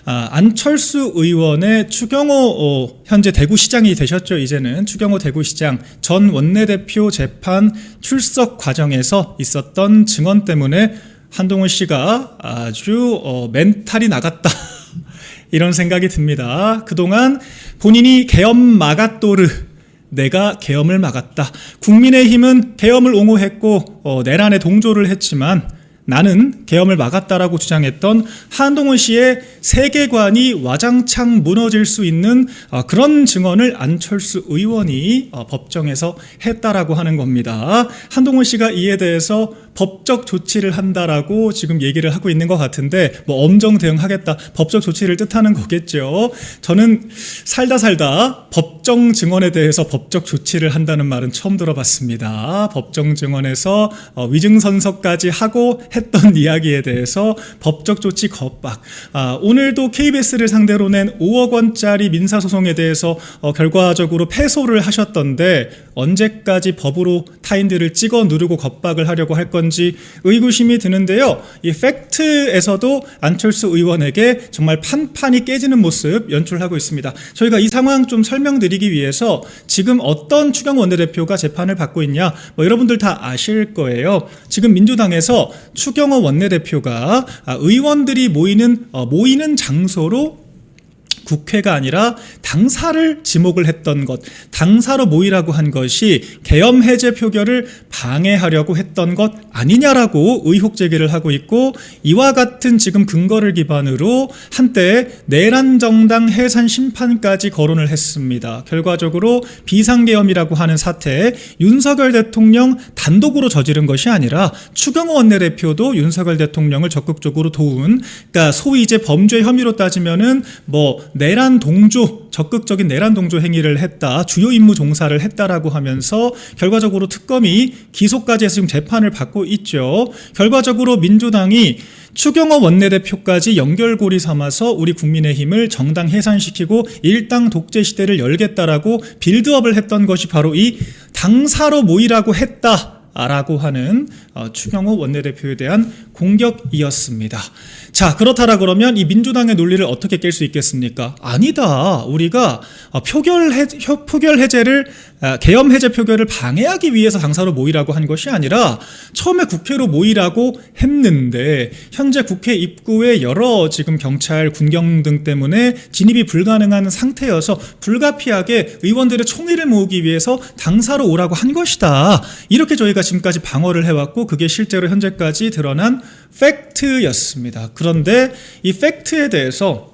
안철수 의원의 추경호 현재 대구시장이 되셨죠. 이제는 추경호 대구시장 전 원내대표 재판 출석 과정에서 있었던 증언 때문에 한동훈 씨가 아주 멘탈이 나갔다 이런 생각이 듭니다. 그동안 본인이 계엄 막았도르, 내가 계엄을 막았다. 국민의힘은 계엄을 옹호했고 내란에 동조를 했지만 나는 계엄을 막았다라고 주장했던 한동훈 씨의 세계관이 와장창 무너질 수 있는 그런 증언을 안철수 의원이 법정에서 했다라고 하는 겁니다. 한동훈 씨가 이에 대해서 법적 조치를 한다라고 지금 얘기를 하고 있는 것 같은데 엄정 대응하겠다, 법적 조치를 뜻하는 거겠죠. 저는 살다 법정 증언에 대해서 법적 조치를 한다는 말은 처음 들어봤습니다. 법정 증언에서 위증선서까지 하고 했던 이야기에 대해서 법적 조치 겁박. 오늘도 KBS를 상대로 낸 5억 원짜리 민사소송에 대해서 결과적으로 패소를 하셨던데 언제까지 법으로 타인들을 찍어 누르고 겁박을 하려고 할 건지 의구심이 드는데요. 이 팩트에서도 안철수 의원에게 정말 판판이 깨지는 모습 연출하고 있습니다. 저희가 이 상황 좀 설명드리기 위해서 지금 어떤 추경호 원내대표가 재판을 받고 있냐, 여러분들 다 아실 거예요. 지금 민주당에서 추경호 원내대표가 의원들이 모이는 장소로 국회가 아니라 당사를 지목을 했던 것, 당사로 모이라고 한 것이 계엄 해제 표결을 방해하려고 했던 것 아니냐라고 의혹 제기를 하고 있고, 이와 같은 지금 근거를 기반으로 한때 내란 정당 해산 심판까지 거론을 했습니다. 결과적으로 비상계엄이라고 하는 사태, 윤석열 대통령 단독으로 저지른 것이 아니라 추경호 원내대표도 윤석열 대통령을 적극적으로 도운, 그러니까 소위 이제 범죄 혐의로 따지면은 내란 동조, 적극적인 내란 동조 행위를 했다, 주요 임무 종사를 했다라고 하면서 결과적으로 특검이 기소까지 해서 지금 재판을 받고 있죠. 결과적으로 민주당이 추경호 원내대표까지 연결고리 삼아서 우리 국민의힘을 정당 해산시키고 일당 독재 시대를 열겠다라고 빌드업을 했던 것이 바로 이 당사로 모이라고 했다라고 하는 추경호 원내대표에 대한 공격이었습니다. 자, 그렇다라 그러면 이 민주당의 논리를 어떻게 깰 수 있겠습니까? 아니다. 우리가 표결 해제를, 계엄 해제 표결을 방해하기 위해서 당사로 모이라고 한 것이 아니라 처음에 국회로 모이라고 했는데 현재 국회 입구에 여러 지금 경찰, 군경 등 때문에 진입이 불가능한 상태여서 불가피하게 의원들의 총의를 모으기 위해서 당사로 오라고 한 것이다. 이렇게 저희가 지금까지 방어를 해왔고 그게 실제로 현재까지 드러난 팩트였습니다. 그런데 이 팩트에 대해서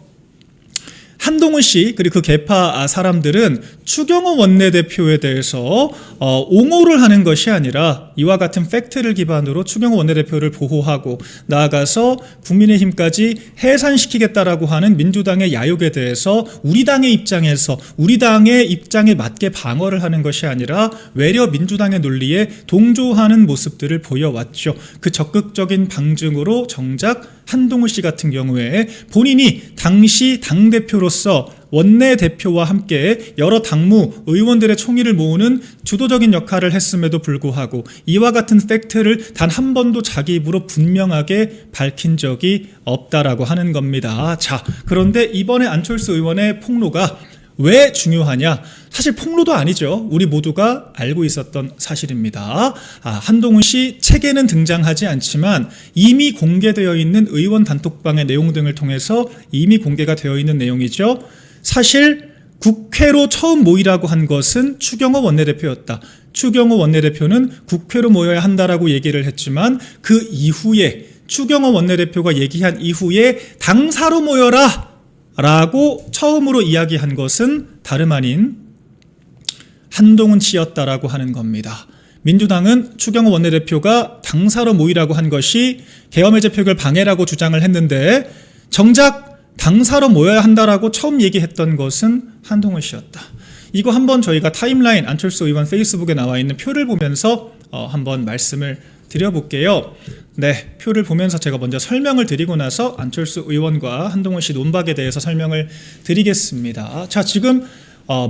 한동훈 씨 그리고 그 계파 사람들은 추경호 원내대표에 대해서 옹호를 하는 것이 아니라 이와 같은 팩트를 기반으로 추경호 원내대표를 보호하고 나아가서 국민의힘까지 해산시키겠다라고 하는 민주당의 야욕에 대해서 우리 당의 입장에 맞게 방어를 하는 것이 아니라 외려 민주당의 논리에 동조하는 모습들을 보여왔죠. 그 적극적인 방증으로 정작 한동훈 씨 같은 경우에 본인이 당시 당대표로서 원내대표와 함께 여러 당무, 의원들의 총의를 모으는 주도적인 역할을 했음에도 불구하고 이와 같은 팩트를 단 한 번도 자기 입으로 분명하게 밝힌 적이 없다라고 하는 겁니다. 자, 그런데 이번에 안철수 의원의 폭로가 왜 중요하냐? 사실 폭로도 아니죠. 우리 모두가 알고 있었던 사실입니다. 한동훈 씨 책에는 등장하지 않지만 이미 공개되어 있는 의원 단톡방의 내용 등을 통해서 이미 공개가 되어 있는 내용이죠. 사실 국회로 처음 모이라고 한 것은 추경호 원내대표였다. 추경호 원내대표는 국회로 모여야 한다라고 얘기를 했지만 그 이후에 추경호 원내대표가 얘기한 이후에 당사로 모여라 라고 처음으로 이야기한 것은 다름 아닌 한동훈 씨였다라고 하는 겁니다. 민주당은 추경호 원내대표가 당사로 모이라고 한 것이 계엄해제 표결 방해라고 주장을 했는데 정작 당사로 모여야 한다라고 처음 얘기했던 것은 한동훈 씨였다. 이거 한번 저희가 타임라인 안철수 의원 페이스북에 나와 있는 표를 보면서 한번 말씀을 드려볼게요. 네, 표를 보면서 제가 먼저 설명을 드리고 나서 안철수 의원과 한동훈 씨 논박에 대해서 설명을 드리겠습니다. 자, 지금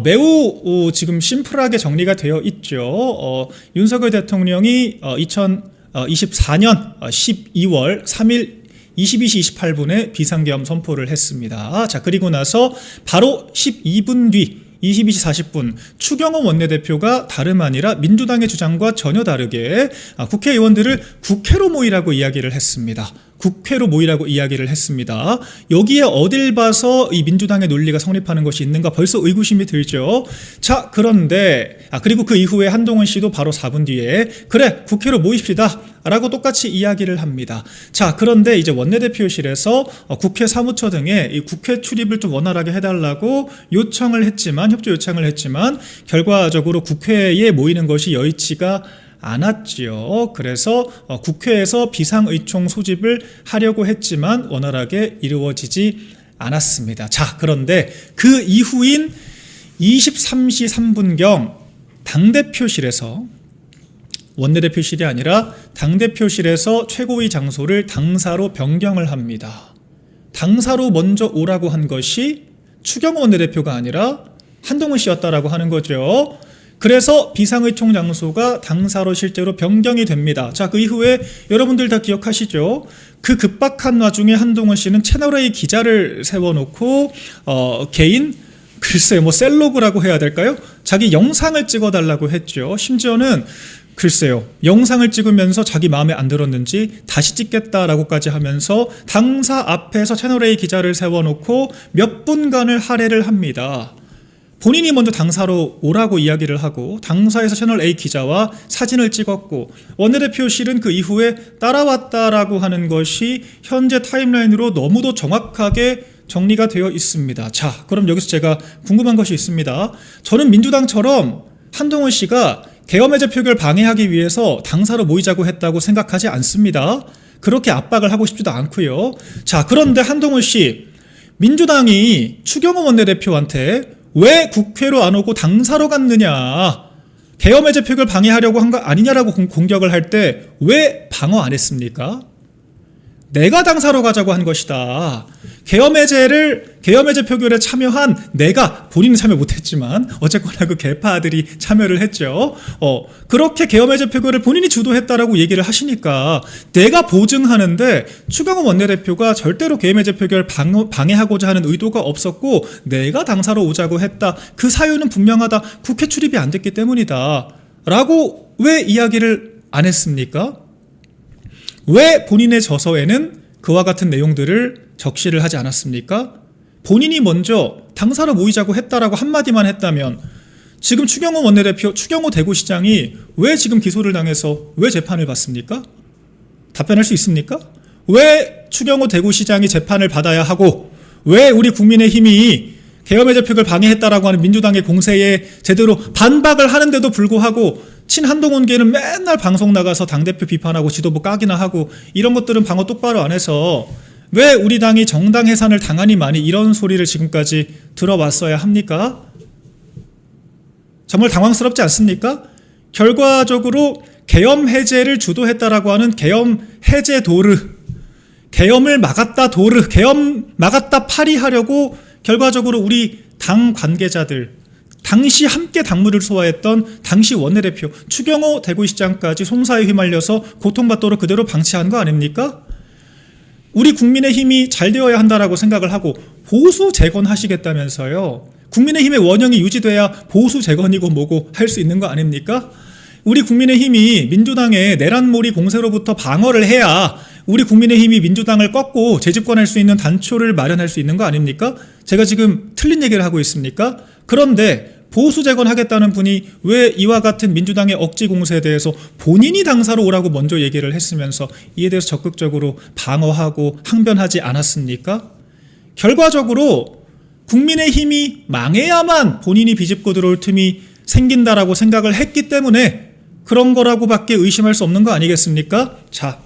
매우 지금 심플하게 정리가 되어 있죠. 윤석열 대통령이 2024년 12월 3일 22시 28분에 비상계엄 선포를 했습니다. 자, 그리고 나서 바로 12분 뒤 22시 40분 추경호 원내대표가 다름 아니라 민주당의 주장과 전혀 다르게 국회의원들을 국회로 모이라고 이야기를 했습니다. 국회로 모이라고 이야기를 했습니다. 여기에 어딜 봐서 이 민주당의 논리가 성립하는 것이 있는가 벌써 의구심이 들죠. 자, 그런데 그리고 그 이후에 한동훈 씨도 바로 4분 뒤에 그래 국회로 모입시다 라고 똑같이 이야기를 합니다. 자, 그런데 이제 원내대표실에서 국회 사무처 등에 이 국회 출입을 좀 원활하게 해달라고 요청을 했지만 협조 요청을 했지만 결과적으로 국회에 모이는 것이 여의치가 않았지요. 그래서 국회에서 비상의총 소집을 하려고 했지만 원활하게 이루어지지 않았습니다. 자, 그런데 그 이후인 23시 3분경 당대표실에서 원내대표실이 아니라 당대표실에서 최고위 장소를 당사로 변경을 합니다. 당사로 먼저 오라고 한 것이 추경호 원내대표가 아니라 한동훈 씨였다라고 하는 거죠. 그래서 비상의총 장소가 당사로 실제로 변경이 됩니다. 자, 그 이후에 여러분들 다 기억하시죠? 그 급박한 와중에 한동훈 씨는 채널A 기자를 세워놓고 개인 글쎄요, 뭐 셀로그라고 해야 될까요? 자기 영상을 찍어달라고 했죠. 심지어는 글쎄요, 영상을 찍으면서 자기 마음에 안 들었는지 다시 찍겠다라고까지 하면서 당사 앞에서 채널A 기자를 세워놓고 몇 분간을 할애를 합니다. 본인이 먼저 당사로 오라고 이야기를 하고 당사에서 채널A 기자와 사진을 찍었고 원내대표실은 그 이후에 따라왔다라고 하는 것이 현재 타임라인으로 너무도 정확하게 정리가 되어 있습니다. 자, 그럼 여기서 제가 궁금한 것이 있습니다. 저는 민주당처럼 한동훈 씨가 계엄해제 표결 방해하기 위해서 당사로 모이자고 했다고 생각하지 않습니다. 그렇게 압박을 하고 싶지도 않고요. 자, 그런데 한동훈 씨, 민주당이 추경호 원내대표한테 왜 국회로 안 오고 당사로 갔느냐, 계엄해제 표결 방해하려고 한 거 아니냐라고 공격을 할 때 왜 방어 안 했습니까? 내가 당사로 가자고 한 것이다. 계엄해제 표결에 참여한 내가, 본인은 참여 못했지만 어쨌거나 그 개파들이 참여를 했죠. 그렇게 계엄해제 표결을 본인이 주도했다라고 얘기를 하시니까 내가 보증하는데 추경호 원내대표가 절대로 계엄해제 표결 방해하고자 하는 의도가 없었고 내가 당사로 오자고 했다. 그 사유는 분명하다. 국회 출입이 안 됐기 때문이다. 라고 왜 이야기를 안 했습니까? 왜 본인의 저서에는 그와 같은 내용들을 적시를 하지 않았습니까? 본인이 먼저 당사로 모이자고 했다라고 한마디만 했다면 지금 추경호 원내대표, 추경호 대구시장이 왜 지금 기소를 당해서 왜 재판을 받습니까? 답변할 수 있습니까? 왜 추경호 대구시장이 재판을 받아야 하고 왜 우리 국민의힘이 계엄해제 표결 방해했다라고 하는 민주당의 공세에 제대로 반박을 하는데도 불구하고 친한동훈계는 맨날 방송 나가서 당대표 비판하고 지도부 까기나 하고 이런 것들은 방어 똑바로 안 해서 왜 우리 당이 정당 해산을 당하니 많이 이런 소리를 지금까지 들어왔어야 합니까? 정말 당황스럽지 않습니까? 결과적으로 계엄 해제를 주도했다라고 하는 계엄 해제 도르, 계엄을 막았다 도르, 계엄 막았다 파리하려고 결과적으로 우리 당 관계자들, 당시 함께 당무를 소화했던 당시 원내대표 추경호 대구시장까지 송사에 휘말려서 고통받도록 그대로 방치한 거 아닙니까? 우리 국민의힘이 잘 되어야 한다라고 생각을 하고 보수 재건하시겠다면서요. 국민의힘의 원형이 유지돼야 보수 재건이고 뭐고 할 수 있는 거 아닙니까? 우리 국민의힘이 민주당의 내란몰이 공세로부터 방어를 해야 우리 국민의힘이 민주당을 꺾고 재집권할 수 있는 단초를 마련할 수 있는 거 아닙니까? 제가 지금 틀린 얘기를 하고 있습니까? 그런데 보수 재건하겠다는 분이 왜 이와 같은 민주당의 억지 공세에 대해서 본인이 당사로 오라고 먼저 얘기를 했으면서 이에 대해서 적극적으로 방어하고 항변하지 않았습니까? 결과적으로 국민의힘이 망해야만 본인이 비집고 들어올 틈이 생긴다라고 생각을 했기 때문에 그런 거라고밖에 의심할 수 없는 거 아니겠습니까? 자,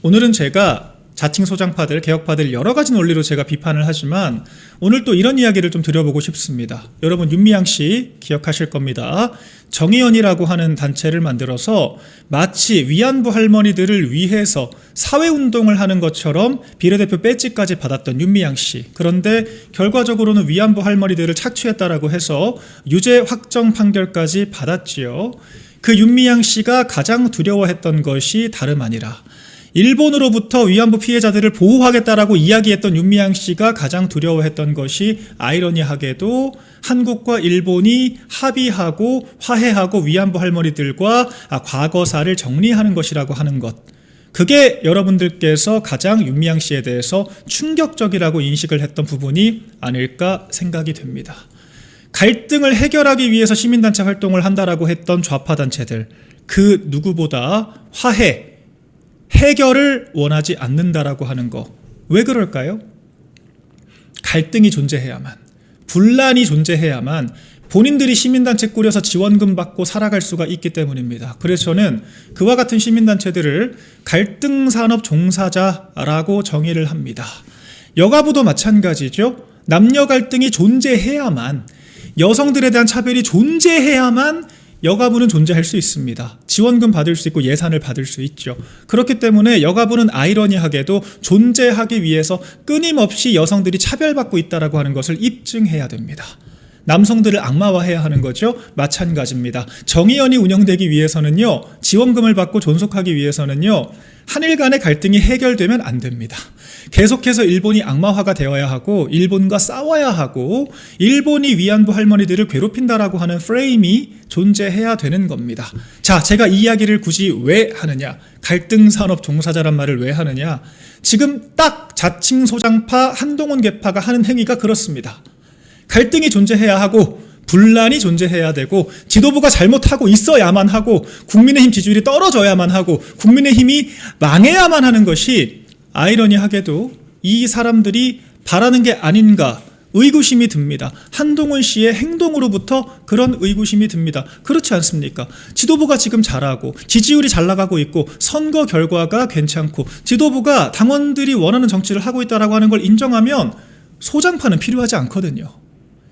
오늘은 제가 자칭 소장파들, 개혁파들 여러 가지 논리로 제가 비판을 하지만 오늘 또 이런 이야기를 좀 드려보고 싶습니다. 여러분 윤미향 씨 기억하실 겁니다. 정의연이라고 하는 단체를 만들어서 마치 위안부 할머니들을 위해서 사회운동을 하는 것처럼 비례대표 배지까지 받았던 윤미향 씨. 그런데 결과적으로는 위안부 할머니들을 착취했다라고 해서 유죄 확정 판결까지 받았지요. 그 윤미향 씨가 가장 두려워했던 것이 다름 아니라 일본으로부터 위안부 피해자들을 보호하겠다라고 이야기했던 윤미향 씨가 가장 두려워했던 것이 아이러니하게도 한국과 일본이 합의하고 화해하고 위안부 할머니들과 과거사를 정리하는 것이라고 하는 것. 그게 여러분들께서 가장 윤미향 씨에 대해서 충격적이라고 인식을 했던 부분이 아닐까 생각이 됩니다. 갈등을 해결하기 위해서 시민단체 활동을 한다라고 했던 좌파단체들, 그 누구보다 화해, 해결을 원하지 않는다라고 하는 거. 왜 그럴까요? 갈등이 존재해야만, 분란이 존재해야만 본인들이 시민단체 꾸려서 지원금 받고 살아갈 수가 있기 때문입니다. 그래서 저는 그와 같은 시민단체들을 갈등산업 종사자라고 정의를 합니다. 여가부도 마찬가지죠. 남녀 갈등이 존재해야만, 여성들에 대한 차별이 존재해야만 여가부는 존재할 수 있습니다. 지원금 받을 수 있고 예산을 받을 수 있죠. 그렇기 때문에 여가부는 아이러니하게도 존재하기 위해서 끊임없이 여성들이 차별받고 있다고 하는 것을 입증해야 됩니다. 남성들을 악마화해야 하는 거죠. 마찬가지입니다. 정의연이 운영되기 위해서는요, 지원금을 받고 존속하기 위해서는요, 한일 간의 갈등이 해결되면 안 됩니다. 계속해서 일본이 악마화가 되어야 하고, 일본과 싸워야 하고, 일본이 위안부 할머니들을 괴롭힌다라고 하는 프레임이 존재해야 되는 겁니다. 자, 제가 이 이야기를 굳이 왜 하느냐, 갈등산업 종사자란 말을 왜 하느냐, 지금 딱 자칭 소장파 한동훈 계파가 하는 행위가 그렇습니다. 갈등이 존재해야 하고, 분란이 존재해야 되고, 지도부가 잘못하고 있어야만 하고, 국민의힘 지지율이 떨어져야만 하고, 국민의힘이 망해야만 하는 것이 아이러니하게도 이 사람들이 바라는 게 아닌가 의구심이 듭니다. 한동훈 씨의 행동으로부터 그런 의구심이 듭니다. 그렇지 않습니까? 지도부가 지금 잘하고 지지율이 잘 나가고 있고 선거 결과가 괜찮고 지도부가 당원들이 원하는 정치를 하고 있다고 하는 걸 인정하면 소장파는 필요하지 않거든요.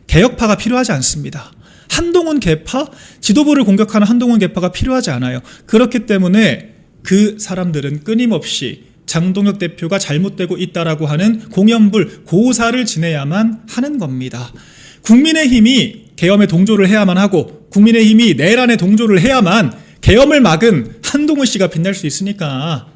개혁파가 필요하지 않습니다. 한동훈 계파, 지도부를 공격하는 한동훈 계파가 필요하지 않아요. 그렇기 때문에 그 사람들은 끊임없이 장동혁 대표가 잘못되고 있다라고 하는 공연불, 고사를 지내야만 하는 겁니다. 국민의힘이 계엄에 동조를 해야만 하고 국민의힘이 내란에 동조를 해야만 계엄을 막은 한동훈 씨가 빛날 수 있으니까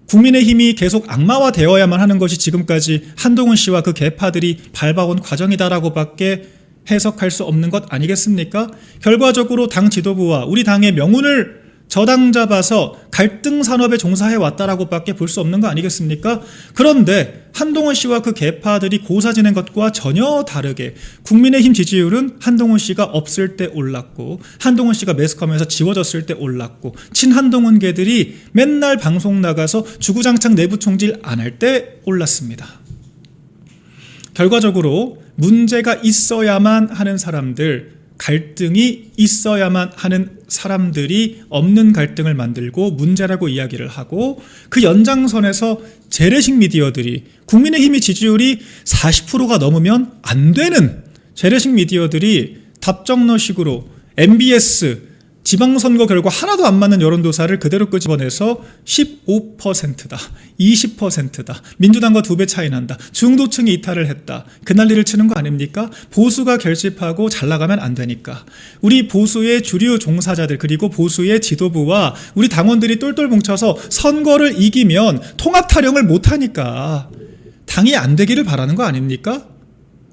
국민의힘이 계속 악마화 되어야만 하는 것이 지금까지 한동훈 씨와 그 계파들이 밟아온 과정이다라고 밖에 해석할 수 없는 것 아니겠습니까? 결과적으로 당 지도부와 우리 당의 명운을 저당 잡아서 갈등 산업에 종사해 왔다라고 밖에 볼 수 없는 거 아니겠습니까? 그런데 한동훈 씨와 그 계파들이 고사 지낸 것과 전혀 다르게 국민의힘 지지율은 한동훈 씨가 없을 때 올랐고 한동훈 씨가 매스컴에서 지워졌을 때 올랐고 친한동훈계들이 맨날 방송 나가서 주구장창 내부 총질 안 할 때 올랐습니다. 결과적으로 문제가 있어야만 하는 사람들, 갈등이 있어야만 하는 사람들이 없는 갈등을 만들고 문제라고 이야기를 하고 그 연장선에서 재래식 미디어들이 국민의힘의 지지율이 40%가 넘으면 안 되는 재래식 미디어들이 답정너식으로 MBS 지방선거 결과 하나도 안 맞는 여론조사를 그대로 끄집어내서 15%다, 20%다, 민주당과 2배 차이 난다, 중도층이 이탈을 했다, 그 난리를 치는 거 아닙니까? 보수가 결집하고 잘 나가면 안 되니까 우리 보수의 주류 종사자들 그리고 보수의 지도부와 우리 당원들이 똘똘 뭉쳐서 선거를 이기면 통합 타령을 못하니까 당이 안 되기를 바라는 거 아닙니까?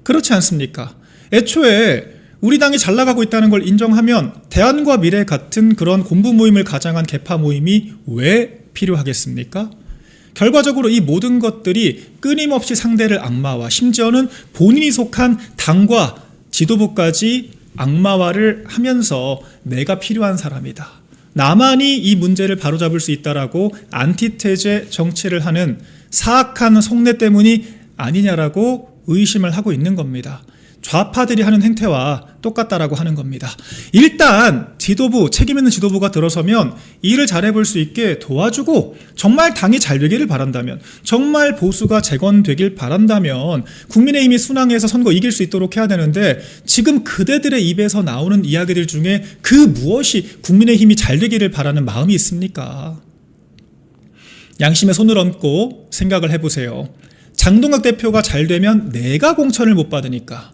그렇지 않습니까? 애초에 우리 당이 잘 나가고 있다는 걸 인정하면 대안과 미래 같은 그런 공부 모임을 가장한 계파 모임이 왜 필요하겠습니까? 결과적으로 이 모든 것들이 끊임없이 상대를 악마화, 심지어는 본인이 속한 당과 지도부까지 악마화를 하면서 내가 필요한 사람이다, 나만이 이 문제를 바로잡을 수 있다라고 안티테제 정치를 하는 사악한 속내 때문이 아니냐라고 의심을 하고 있는 겁니다. 좌파들이 하는 행태와 똑같다라고 하는 겁니다. 일단 지도부, 책임 있는 지도부가 들어서면 일을 잘해볼 수 있게 도와주고 정말 당이 잘 되기를 바란다면, 정말 보수가 재건되길 바란다면 국민의힘이 순항해서 선거 이길 수 있도록 해야 되는데 지금 그대들의 입에서 나오는 이야기들 중에 그 무엇이 국민의힘이 잘 되기를 바라는 마음이 있습니까? 양심에 손을 얹고 생각을 해보세요. 장동혁 대표가 잘 되면 내가 공천을 못 받으니까,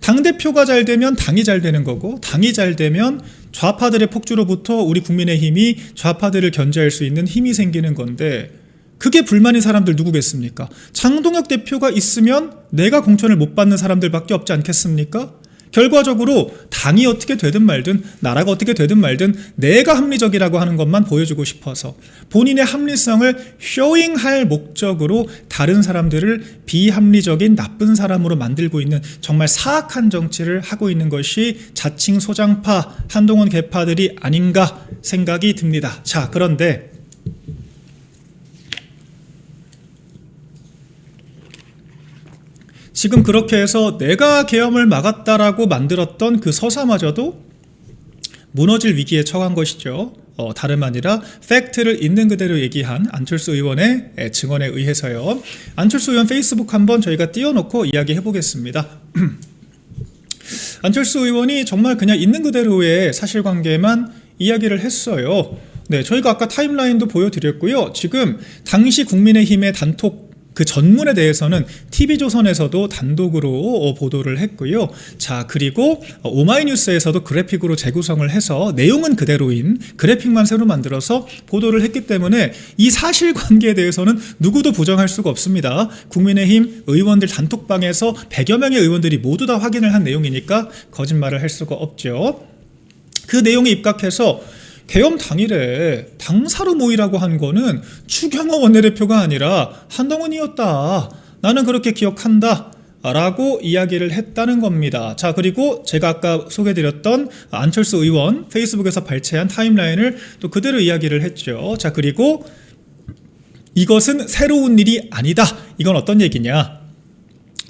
당대표가 잘 되면 당이 잘 되는 거고, 당이 잘 되면 좌파들의 폭주로부터 우리 국민의힘이 좌파들을 견제할 수 있는 힘이 생기는 건데 그게 불만인 사람들 누구겠습니까? 장동혁 대표가 있으면 내가 공천을 못 받는 사람들밖에 없지 않겠습니까? 결과적으로 당이 어떻게 되든 말든 나라가 어떻게 되든 말든 내가 합리적이라고 하는 것만 보여주고 싶어서 본인의 합리성을 쇼잉할 목적으로 다른 사람들을 비합리적인 나쁜 사람으로 만들고 있는 정말 사악한 정치를 하고 있는 것이 자칭 소장파 한동훈 계파들이 아닌가 생각이 듭니다. 자, 그런데 지금 그렇게 해서 내가 계엄을 막았다라고 만들었던 그 서사마저도 무너질 위기에 처한 것이죠. 다름 아니라 팩트를 있는 그대로 얘기한 안철수 의원의 증언에 의해서요. 안철수 의원 페이스북 한번 저희가 띄워놓고 이야기해 보겠습니다. 안철수 의원이 정말 그냥 있는 그대로의 사실관계만 이야기를 했어요. 네, 저희가 아까 타임라인도 보여드렸고요. 지금 당시 국민의힘의 단톡 그 전문에 대해서는 TV조선에서도 단독으로 보도를 했고요. 자, 그리고 오마이뉴스에서도 그래픽으로 재구성을 해서 내용은 그대로인 그래픽만 새로 만들어서 보도를 했기 때문에 이 사실관계에 대해서는 누구도 부정할 수가 없습니다. 국민의힘 의원들 단톡방에서 100여 명의 의원들이 모두 다 확인을 한 내용이니까 거짓말을 할 수가 없죠. 그 내용에 입각해서 계엄 당일에 당사로 모이라고 한 거는 추경호 원내대표가 아니라 한동훈이었다. 나는 그렇게 기억한다. 라고 이야기를 했다는 겁니다. 자, 그리고 제가 아까 소개드렸던 안철수 의원 페이스북에서 발췌한 타임라인을 또 그대로 이야기를 했죠. 자, 그리고 이것은 새로운 일이 아니다. 이건 어떤 얘기냐?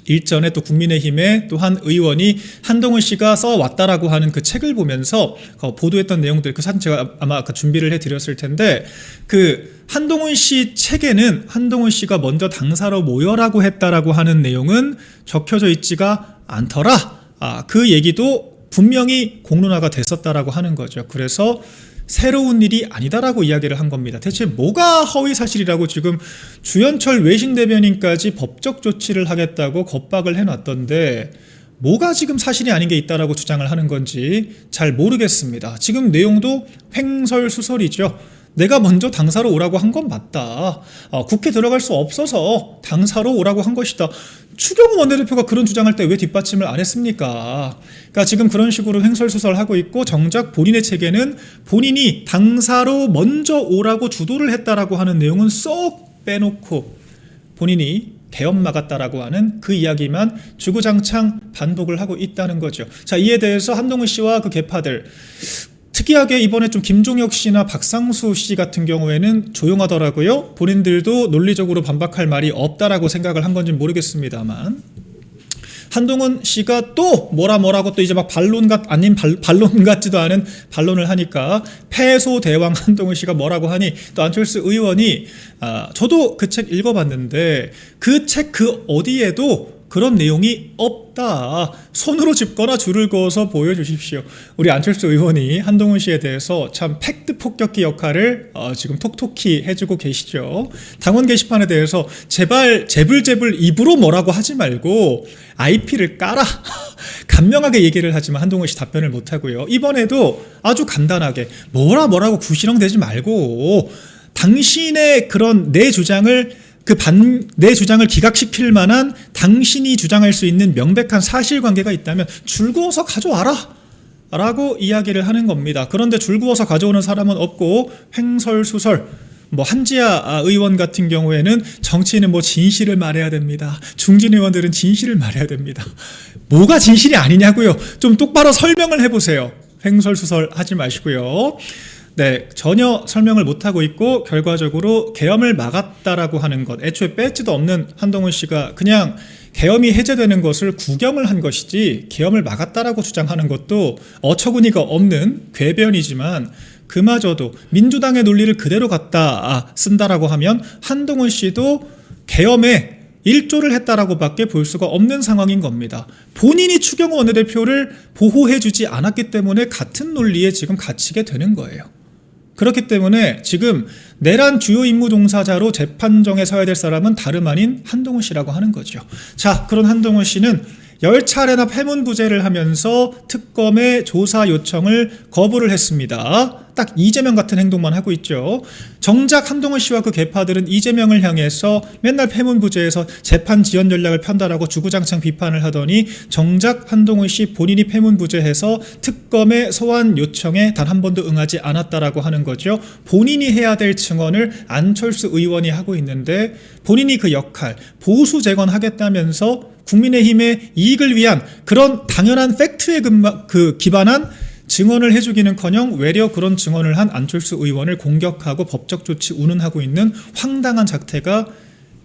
일전에 또 국민의힘의 또 한 의원이 한동훈 씨가 써왔다라고 하는 그 책을 보면서 보도했던 내용들, 그 사진 제가 아마 아까 준비를 해드렸을 텐데, 그 한동훈 씨 책에는 한동훈 씨가 먼저 당사로 모여라고 했다라고 하는 내용은 적혀져 있지가 않더라. 그 얘기도 분명히 공론화가 됐었다라고 하는 거죠. 그래서 새로운 일이 아니다라고 이야기를 한 겁니다. 대체 뭐가 허위 사실이라고 지금 주연철 외신 대변인까지 법적 조치를 하겠다고 겁박을 해놨던데 뭐가 지금 사실이 아닌 게 있다라고 주장을 하는 건지 잘 모르겠습니다. 지금 내용도 횡설수설이죠. 내가 먼저 당사로 오라고 한 건 맞다. 국회 들어갈 수 없어서 당사로 오라고 한 것이다. 추경호 원내대표가 그런 주장할 때 왜 뒷받침을 안 했습니까? 그러니까 지금 그런 식으로 횡설수설하고 있고 정작 본인의 책에는 본인이 당사로 먼저 오라고 주도를 했다라고 하는 내용은 쏙 빼놓고 본인이 계엄 막았다라고 하는 그 이야기만 주구장창 반복을 하고 있다는 거죠. 자, 이에 대해서 한동훈 씨와 그 계파들 특이하게 이번에 좀 김종혁 씨나 박상수 씨 같은 경우에는 조용하더라고요. 본인들도 논리적으로 반박할 말이 없다라고 생각을 한 건지 모르겠습니다만 한동훈 씨가 또 뭐라고 또 이제 막 반론 같지도 않은 반론을 하니까 패소대왕 한동훈 씨가 뭐라고 하니 또 안철수 의원이 저도 그 책 읽어봤는데 그 책 그 어디에도 그런 내용이 없다. 손으로 짚거나 줄을 그어서 보여주십시오. 우리 안철수 의원이 한동훈 씨에 대해서 참 팩트 폭격기 역할을 지금 톡톡히 해주고 계시죠. 당원 게시판에 대해서 제발 재불 입으로 뭐라고 하지 말고 IP를 깔아. 간명하게 얘기를 하지만 한동훈 씨 답변을 못하고요. 이번에도 아주 간단하게 뭐라고 구시렁대지 말고 당신의 그런 내 주장을 내 주장을 기각시킬 만한 당신이 주장할 수 있는 명백한 사실관계가 있다면 줄그어서 가져와라 라고 이야기를 하는 겁니다. 그런데 줄그어서 가져오는 사람은 없고 횡설수설 한지아 의원 같은 경우에는 정치인은 진실을 말해야 됩니다. 중진 의원들은 진실을 말해야 됩니다. 뭐가 진실이 아니냐고요. 좀 똑바로 설명을 해보세요. 횡설수설 하지 마시고요. 네, 전혀 설명을 못하고 있고 결과적으로 계엄을 막았다라고 하는 것, 애초에 배지도 없는 한동훈 씨가 그냥 계엄이 해제되는 것을 구경을 한 것이지 계엄을 막았다라고 주장하는 것도 어처구니가 없는 궤변이지만 그마저도 민주당의 논리를 그대로 갖다 쓴다라고 하면 한동훈 씨도 계엄에 일조를 했다라고밖에 볼 수가 없는 상황인 겁니다. 본인이 추경호 원내대표를 보호해주지 않았기 때문에 같은 논리에 지금 갇히게 되는 거예요. 그렇기 때문에 지금 내란 주요 임무 종사자로 재판정에 서야 될 사람은 다름 아닌 한동훈 씨라고 하는 거죠. 자, 그런 한동훈 씨는 10차례나 패문부재를 하면서 특검의 조사 요청을 거부를 했습니다. 딱 이재명 같은 행동만 하고 있죠. 정작 한동훈 씨와 그 계파들은 이재명을 향해서 맨날 패문부재에서 재판 지연 전략을 편달하고 주구장창 비판을 하더니 정작 한동훈 씨 본인이 패문부재해서 특검의 소환 요청에 단 한 번도 응하지 않았다라고 하는 거죠. 본인이 해야 될 증언을 안철수 의원이 하고 있는데 본인이 그 역할, 보수 재건하겠다면서 국민의힘의 이익을 위한 그런 당연한 팩트에 기반한 증언을 해주기는커녕 외려 그런 증언을 한 안철수 의원을 공격하고 법적 조치 운운하고 있는 황당한 작태가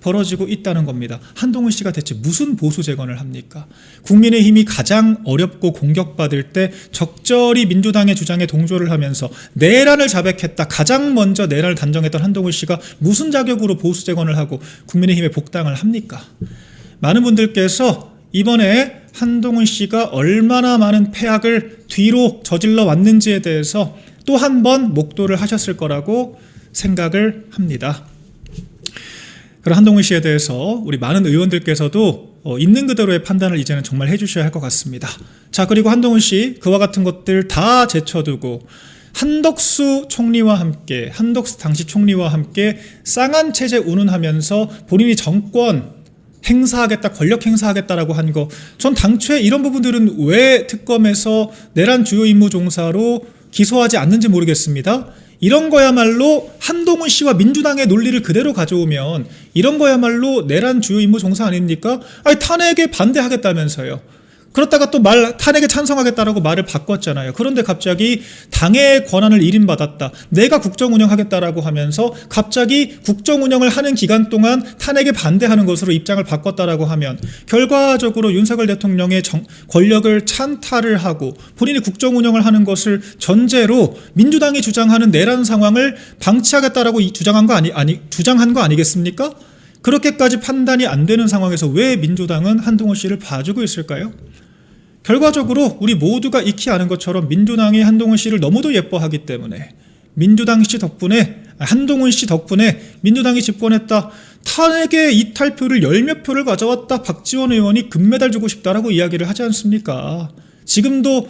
벌어지고 있다는 겁니다. 한동훈 씨가 대체 무슨 보수 재건을 합니까? 국민의힘이 가장 어렵고 공격받을 때 적절히 민주당의 주장에 동조를 하면서 내란을 자백했다. 가장 먼저 내란을 단정했던 한동훈 씨가 무슨 자격으로 보수 재건을 하고 국민의힘에 복당을 합니까? 많은 분들께서 이번에 한동훈 씨가 얼마나 많은 폐악을 뒤로 저질러 왔는지에 대해서 또 한 번 목도를 하셨을 거라고 생각을 합니다. 그런 한동훈 씨에 대해서 우리 많은 의원들께서도 있는 그대로의 판단을 이제는 정말 해주셔야 할 것 같습니다. 자, 그리고 한동훈 씨 그와 같은 것들 다 제쳐두고 한덕수 총리와 함께, 한덕수 당시 총리와 함께 쌍안 체제 운운하면서 본인이 정권 행사하겠다, 권력 행사하겠다라고 한 거, 전 당초에 이런 부분들은 왜 특검에서 내란 주요 임무 종사로 기소하지 않는지 모르겠습니다. 이런 거야말로 한동훈 씨와 민주당의 논리를 그대로 가져오면 이런 거야말로 내란 주요 임무 종사 아닙니까? 아니, 탄핵에 반대하겠다면서요. 그렇다가 또 탄핵에 찬성하겠다라고 말을 바꿨잖아요. 그런데 갑자기 당의 권한을 일임받았다, 내가 국정운영하겠다라고 하면서 갑자기 국정운영을 하는 기간 동안 탄핵에 반대하는 것으로 입장을 바꿨다라고 하면 결과적으로 윤석열 대통령의 권력을 찬탈을 하고 본인이 국정운영을 하는 것을 전제로 민주당이 주장하는 내란 상황을 방치하겠다라고 주장한 거 아니겠습니까? 그렇게까지 판단이 안 되는 상황에서 왜 민주당은 한동훈 씨를 봐주고 있을까요? 결과적으로 우리 모두가 익히 아는 것처럼 민주당이 한동훈 씨를 너무도 예뻐하기 때문에 한동훈 씨 덕분에 민주당이 집권했다, 탄핵의 이탈표를 10몇 표를 가져왔다, 박지원 의원이 금메달 주고 싶다라고 이야기를 하지 않습니까? 지금도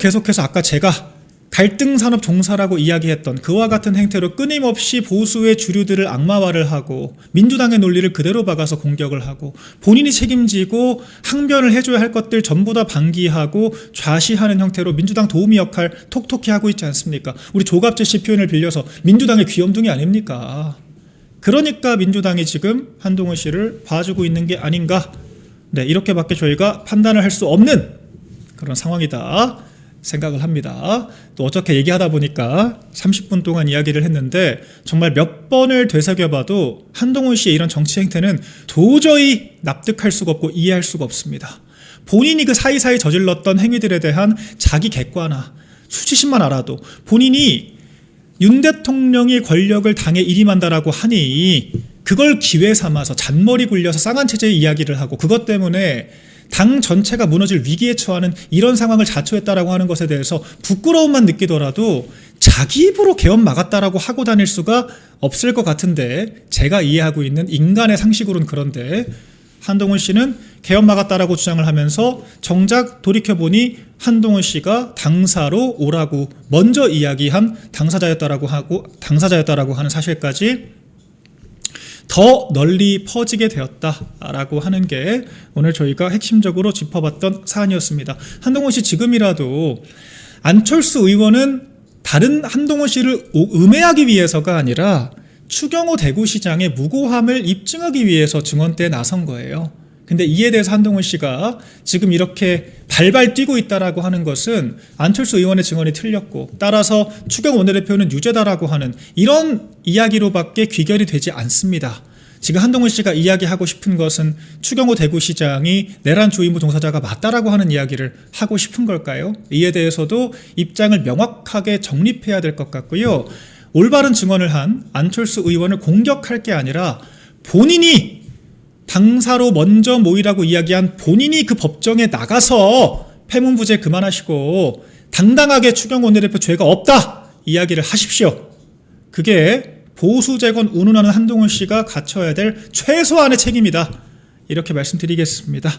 계속해서 아까 제가 갈등산업 종사라고 이야기했던 그와 같은 행태로 끊임없이 보수의 주류들을 악마화를 하고 민주당의 논리를 그대로 박아서 공격을 하고 본인이 책임지고 항변을 해줘야 할 것들 전부 다 방기하고 좌시하는 형태로 민주당 도우미 역할 톡톡히 하고 있지 않습니까? 우리 조갑재 씨 표현을 빌려서 민주당의 귀염둥이 아닙니까? 그러니까 민주당이 지금 한동훈 씨를 봐주고 있는 게 아닌가, 이렇게밖에 저희가 판단을 할 수 없는 그런 상황이다 생각을 합니다. 또 어떻게 얘기하다 보니까 30분 동안 이야기를 했는데 정말 몇 번을 되새겨봐도 한동훈 씨의 이런 정치 행태는 도저히 납득할 수가 없고 이해할 수가 없습니다. 본인이 그 사이사이 저질렀던 행위들에 대한 자기 객관화, 수치심만 알아도 본인이 윤 대통령이 권력을 당에 일임한다라고 하니 그걸 기회 삼아서 잔머리 굴려서 쌍안 체제의 이야기를 하고 그것 때문에 당 전체가 무너질 위기에 처하는 이런 상황을 자초했다라고 하는 것에 대해서 부끄러움만 느끼더라도 자기 입으로 개헌 막았다라고 하고 다닐 수가 없을 것 같은데, 제가 이해하고 있는 인간의 상식으로는 그런데 한동훈 씨는 개헌 막았다라고 주장을 하면서 정작 돌이켜보니 한동훈 씨가 당사로 오라고 먼저 이야기한 당사자였다라고 하는 사실까지 더 널리 퍼지게 되었다라고 하는 게 오늘 저희가 핵심적으로 짚어봤던 사안이었습니다. 한동훈 씨 지금이라도 안철수 의원은 다른 한동훈 씨를 음해하기 위해서가 아니라 추경호 대구시장의 무고함을 입증하기 위해서 증언대에 나선 거예요. 근데 이에 대해서 한동훈 씨가 지금 이렇게 발발 뛰고 있다라고 하는 것은 안철수 의원의 증언이 틀렸고 따라서 추경호 원내대표는 유죄다라고 하는 이런 이야기로밖에 귀결이 되지 않습니다. 지금 한동훈 씨가 이야기하고 싶은 것은 추경호 대구시장이 내란 주임무 종사자가 맞다라고 하는 이야기를 하고 싶은 걸까요? 이에 대해서도 입장을 명확하게 정립해야 될 것 같고요. 올바른 증언을 한 안철수 의원을 공격할 게 아니라 본인이 당사로 먼저 모이라고 이야기한 본인이 그 법정에 나가서 패문부재 그만하시고 당당하게 추경호 원내대표 죄가 없다 이야기를 하십시오. 그게 보수 재건 운운하는 한동훈 씨가 갖춰야 될 최소한의 책임이다, 이렇게 말씀드리겠습니다.